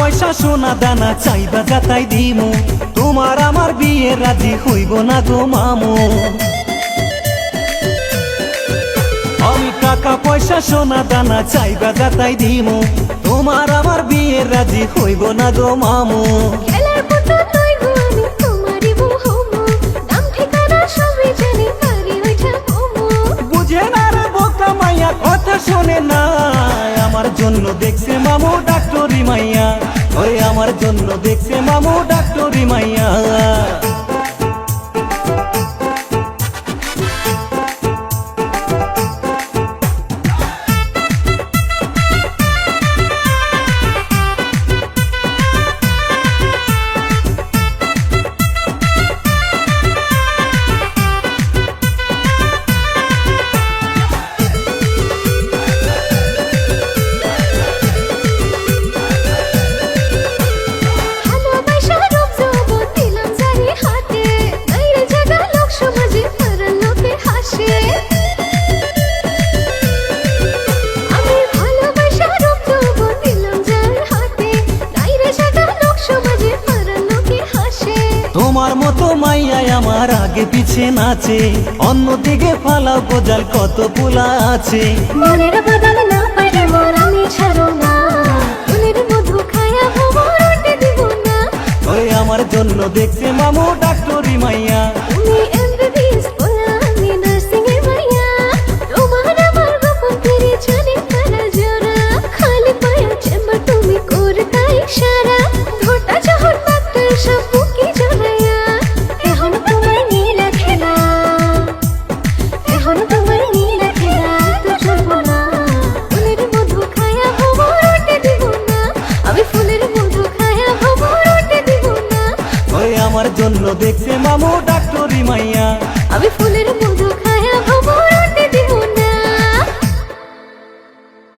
পয়সা সোনা দানা চাইবা যাতাই দিমু, তোমার আমার বিয়ে রাজি হইব না গো মামু। আমি টাকা পয়সা সোনা দানা চাইবা যাতাই দিমু, তোমার আমার বিয়ে রাজি হইব না গো মামু। খেলার পুতুল তুই গো আমি তোমারই বউ হমু, নাম ঠিকানা সবই জানি পারি ওইটা মমু। বুঝে না রে বোকা মাইয়া কথা শোনে না, আমার জন্য দেখছে মামু ডাক্তারি মাইয়া, ওই আমার জন্য দেখছে মামু ডাক্তারি মাইয়া। ভালোবাসা রূপ যৌবন দিলাম যারে হাতে, বাইরে জাগা লোক সমাজে পাড়ার লোকে হাসে। আমি ভালোবাসা রূপ যৌবন দিলাম যার হাতে, বাইরে জাগা লোক সমাজে পাড়ার লোকে হাসে। তোমার মতো মাইয়াই আমার আগে পিছে নাচে, অন্যদিকে ফালাও গোজাল কত পোলা আছে। মনের বদল না পারে মোর আমি ছাড়ো না, ফুলের মধু খায়া ভ্রমর উঠে দিব না। ওই আমার জন্য দেখছে মামু ডাক্তারি মাইয়া, তুমি MBBS পোলা আমি নার্সিং এর মাইয়া, তোমার আমার গোপন ফিরে জানি তারা জোড়া। খালি পায়া চেম্বার তুমি করতা ইশারা, ধোটা যখন ডাক্তার সব বুকি জড়াইয়া। এখন তোমার নীলা খেলা, এখন তোমার নীলা খেলা তো চলবো না। ফুলের মধু খায়া ভ্রমর উঠে দিব না, আমি ফুলের মধু খায়া ভ্রমর উঠে দিব না। ওই আমার জন্য দেখছে মামু ডাক্তারি মাইয়া। আমি ফুলের মধু